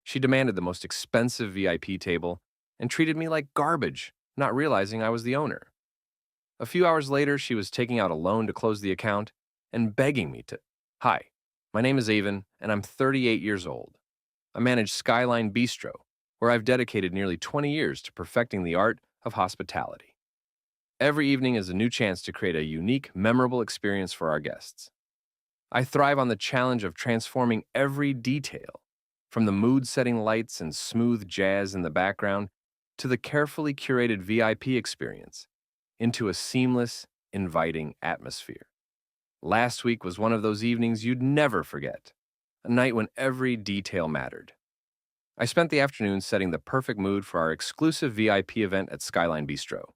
She demanded the most expensive VIP table and treated me like garbage, not realizing I was the owner. A few hours later, she was taking out a loan to close the account and begging me to. Hi, my name is Avon, and I'm 38 years old. I manage Skyline Bistro, where I've dedicated nearly 20 years to perfecting the art of hospitality. Every evening is a new chance to create a unique, memorable experience for our guests. I thrive on the challenge of transforming every detail, from the mood-setting lights and smooth jazz in the background to the carefully curated VIP experience, into a seamless, inviting atmosphere. Last week was one of those evenings you'd never forget, a night when every detail mattered. I spent the afternoon setting the perfect mood for our exclusive VIP event at Skyline Bistro.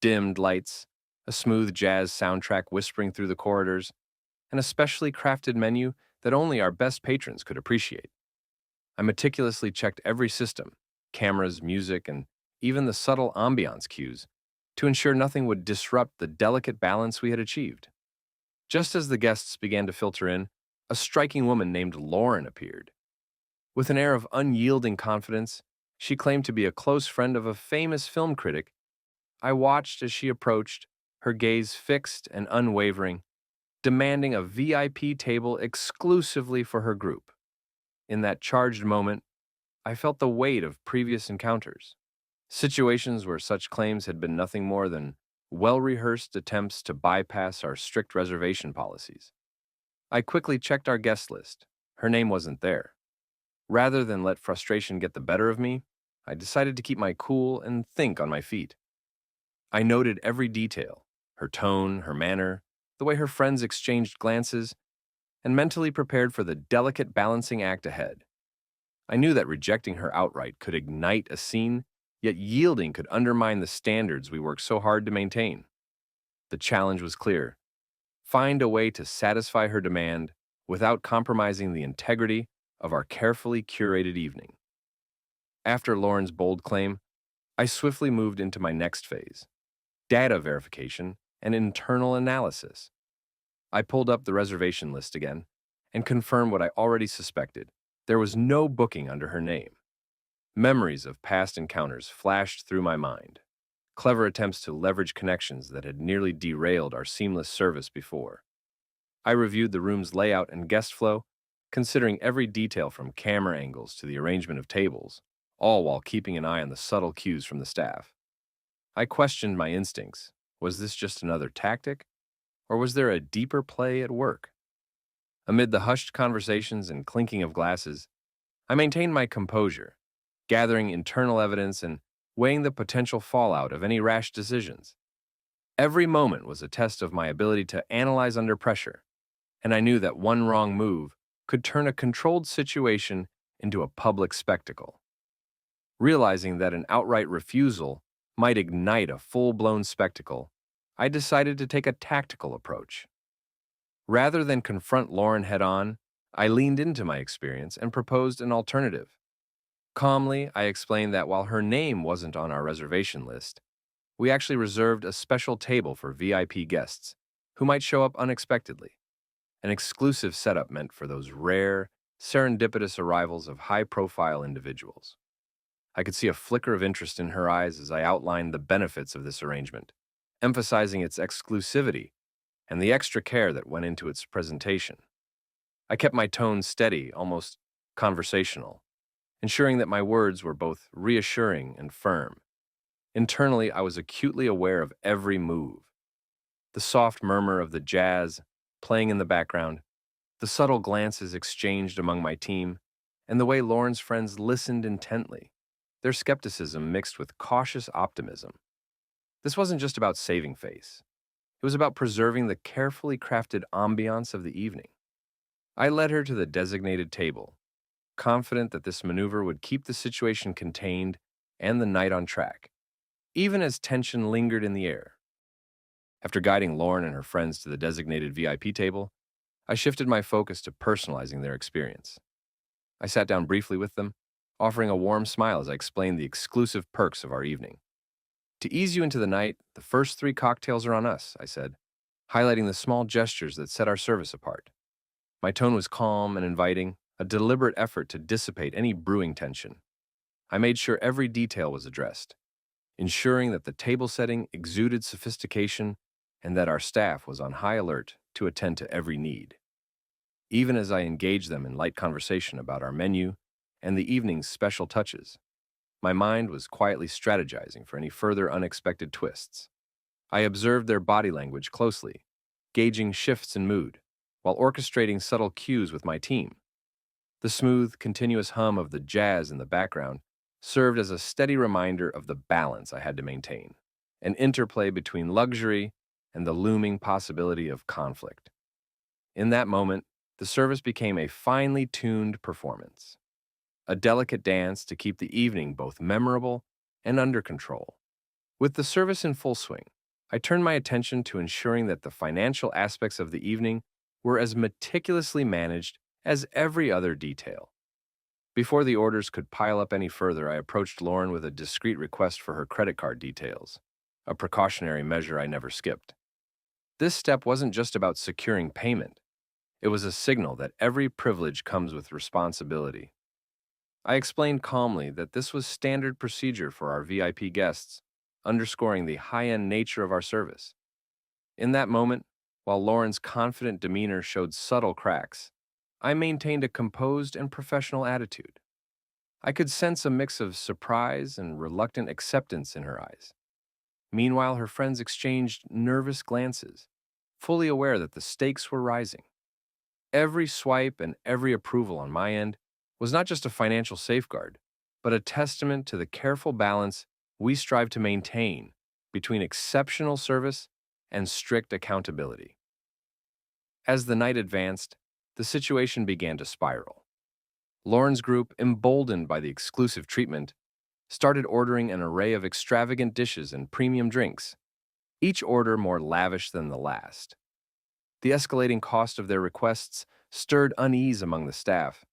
Dimmed lights, a smooth jazz soundtrack whispering through the corridors, and a specially crafted menu that only our best patrons could appreciate. I meticulously checked every system, cameras, music, and even the subtle ambiance cues, to ensure nothing would disrupt the delicate balance we had achieved. Just as the guests began to filter in, a striking woman named Lauren appeared. With an air of unyielding confidence, she claimed to be a close friend of a famous film critic. I watched as she approached, her gaze fixed and unwavering, demanding a VIP table exclusively for her group. In that charged moment, I felt the weight of previous encounters, situations where such claims had been nothing more than well-rehearsed attempts to bypass our strict reservation policies. I quickly checked our guest list. Her name wasn't there. Rather than let frustration get the better of me, I decided to keep my cool and think on my feet. I noted every detail, her tone, her manner, the way her friends exchanged glances, and mentally prepared for the delicate balancing act ahead. I knew that rejecting her outright could ignite a scene, yet yielding could undermine the standards we worked so hard to maintain. The challenge was clear: find a way to satisfy her demand without compromising the integrity of our carefully curated evening. After Lauren's bold claim, I swiftly moved into my next phase: data verification and internal analysis. I pulled up the reservation list again and confirmed what I already suspected. There was no booking under her name. Memories of past encounters flashed through my mind. Clever attempts to leverage connections that had nearly derailed our seamless service before. I reviewed the room's layout and guest flow, considering every detail from camera angles to the arrangement of tables, all while keeping an eye on the subtle cues from the staff. I questioned my instincts. Was this just another tactic, or was there a deeper play at work? Amid the hushed conversations and clinking of glasses, I maintained my composure, gathering internal evidence and weighing the potential fallout of any rash decisions. Every moment was a test of my ability to analyze under pressure, and I knew that one wrong move could turn a controlled situation into a public spectacle. Realizing that an outright refusal might ignite a full-blown spectacle, I decided to take a tactical approach. Rather than confront Lauren head-on, I leaned into my experience and proposed an alternative. Calmly, I explained that while her name wasn't on our reservation list, we actually reserved a special table for VIP guests who might show up unexpectedly, an exclusive setup meant for those rare, serendipitous arrivals of high-profile individuals. I could see a flicker of interest in her eyes as I outlined the benefits of this arrangement, emphasizing its exclusivity and the extra care that went into its presentation. I kept my tone steady, almost conversational, ensuring that my words were both reassuring and firm. Internally, I was acutely aware of every move: the soft murmur of the jazz playing in the background, the subtle glances exchanged among my team, and the way Lauren's friends listened intently, their skepticism mixed with cautious optimism. This wasn't just about saving face. It was about preserving the carefully crafted ambiance of the evening. I led her to the designated table, confident that this maneuver would keep the situation contained and the night on track, even as tension lingered in the air. After guiding Lauren and her friends to the designated VIP table, I shifted my focus to personalizing their experience. I sat down briefly with them, offering a warm smile as I explained the exclusive perks of our evening. To ease you into the night, the first 3 cocktails are on us, I said, highlighting the small gestures that set our service apart. My tone was calm and inviting, a deliberate effort to dissipate any brewing tension. I made sure every detail was addressed, ensuring that the table setting exuded sophistication and that our staff was on high alert to attend to every need. Even as I engaged them in light conversation about our menu and the evening's special touches, my mind was quietly strategizing for any further unexpected twists. I observed their body language closely, gauging shifts in mood, while orchestrating subtle cues with my team. The smooth, continuous hum of the jazz in the background served as a steady reminder of the balance I had to maintain, an interplay between luxury and the looming possibility of conflict. In that moment, the service became a finely tuned performance, a delicate dance to keep the evening both memorable and under control. With the service in full swing, I turned my attention to ensuring that the financial aspects of the evening were as meticulously managed as every other detail. Before the orders could pile up any further, I approached Lauren with a discreet request for her credit card details, a precautionary measure I never skipped. This step wasn't just about securing payment. It was a signal that every privilege comes with responsibility. I explained calmly that this was standard procedure for our VIP guests, underscoring the high-end nature of our service. In that moment, while Lauren's confident demeanor showed subtle cracks, I maintained a composed and professional attitude. I could sense a mix of surprise and reluctant acceptance in her eyes. Meanwhile, her friends exchanged nervous glances, fully aware that the stakes were rising. Every swipe and every approval on my end was not just a financial safeguard, but a testament to the careful balance we strive to maintain between exceptional service and strict accountability. As the night advanced, the situation began to spiral. Lauren's group, emboldened by the exclusive treatment, started ordering an array of extravagant dishes and premium drinks, each order more lavish than the last. The escalating cost of their requests stirred unease among the staff,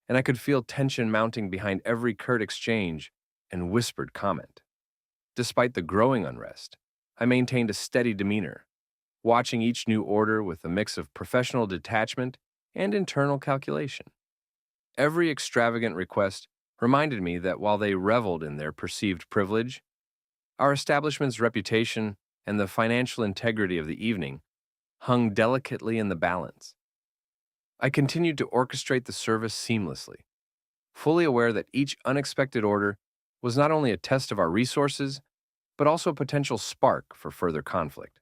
and I could feel tension mounting behind every curt exchange and whispered comment. Despite the growing unrest, I maintained a steady demeanor, watching each new order with a mix of professional detachment and internal calculation. Every extravagant request reminded me that while they reveled in their perceived privilege, our establishment's reputation and the financial integrity of the evening hung delicately in the balance. I continued to orchestrate the service seamlessly, fully aware that each unexpected order was not only a test of our resources, but also a potential spark for further conflict.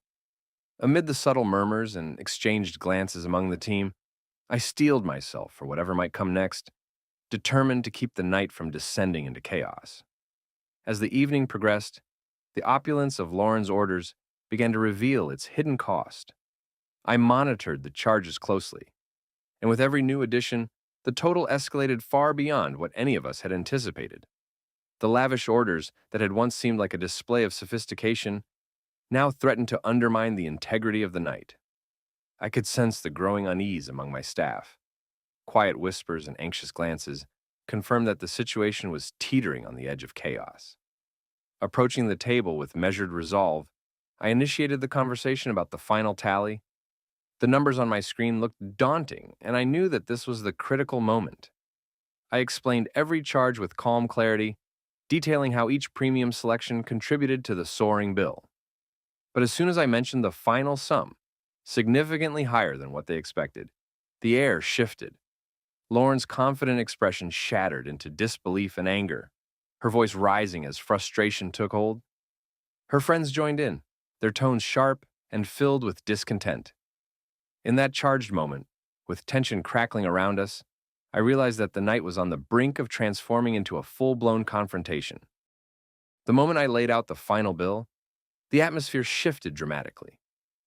Amid the subtle murmurs and exchanged glances among the team, I steeled myself for whatever might come next, determined to keep the night from descending into chaos. As the evening progressed, the opulence of Lauren's orders began to reveal its hidden cost. I monitored the charges closely, and with every new addition, the total escalated far beyond what any of us had anticipated. The lavish orders that had once seemed like a display of sophistication now threatened to undermine the integrity of the night. I could sense the growing unease among my staff. Quiet whispers and anxious glances confirmed that the situation was teetering on the edge of chaos. Approaching the table with measured resolve, I initiated the conversation about the final tally. The numbers on my screen looked daunting, and I knew that this was the critical moment. I explained every charge with calm clarity, detailing how each premium selection contributed to the soaring bill. But as soon as I mentioned the final sum, significantly higher than what they expected, the air shifted. Lauren's confident expression shattered into disbelief and anger, her voice rising as frustration took hold. Her friends joined in, their tones sharp and filled with discontent. In that charged moment, with tension crackling around us, I realized that the night was on the brink of transforming into a full-blown confrontation. The moment I laid out the final bill, the atmosphere shifted dramatically.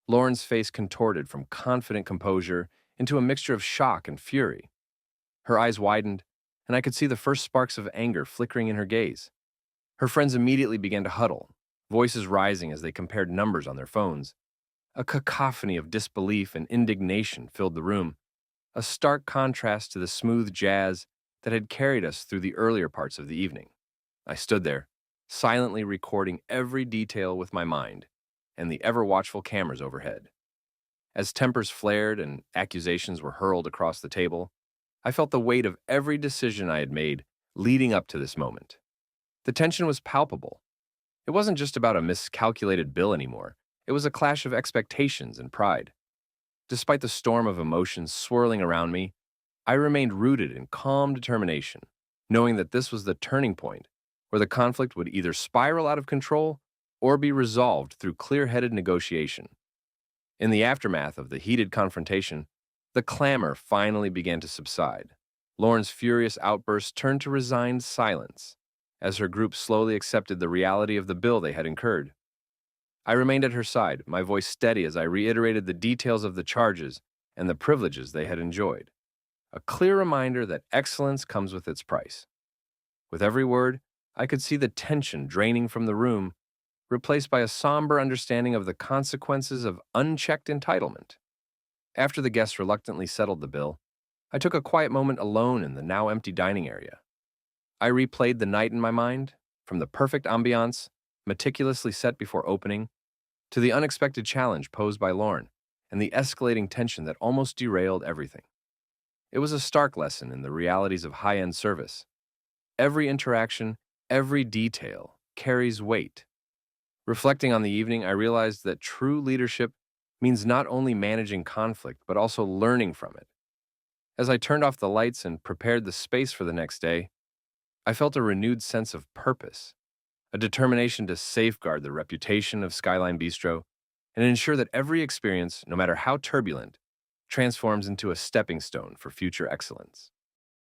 Lauren's face contorted from confident composure into a mixture of shock and fury. Her eyes widened, and I could see the first sparks of anger flickering in her gaze. Her friends immediately began to huddle, voices rising as they compared numbers on their phones. A cacophony of disbelief and indignation filled the room, a stark contrast to the smooth jazz that had carried us through the earlier parts of the evening. I stood there, silently recording every detail with my mind and the ever-watchful cameras overhead. As tempers flared and accusations were hurled across the table, I felt the weight of every decision I had made leading up to this moment. The tension was palpable. It wasn't just about a miscalculated bill anymore. It was a clash of expectations and pride. Despite the storm of emotions swirling around me, I remained rooted in calm determination, knowing that this was the turning point where the conflict would either spiral out of control or be resolved through clear-headed negotiation. In the aftermath of the heated confrontation, the clamor finally began to subside. Lauren's furious outbursts turned to resigned silence as her group slowly accepted the reality of the bill they had incurred. I remained at her side, my voice steady as I reiterated the details of the charges and the privileges they had enjoyed. A clear reminder that excellence comes with its price. With every word, I could see the tension draining from the room, replaced by a somber understanding of the consequences of unchecked entitlement. After the guests reluctantly settled the bill, I took a quiet moment alone in the now empty dining area. I replayed the night in my mind, from the perfect ambiance, meticulously set before opening, to the unexpected challenge posed by Lauren and the escalating tension that almost derailed everything. It was a stark lesson in the realities of high-end service. Every interaction, every detail carries weight. Reflecting on the evening, I realized that true leadership means not only managing conflict, but also learning from it. As I turned off the lights and prepared the space for the next day, I felt a renewed sense of purpose, a determination to safeguard the reputation of Skyline Bistro and ensure that every experience, no matter how turbulent, transforms into a stepping stone for future excellence.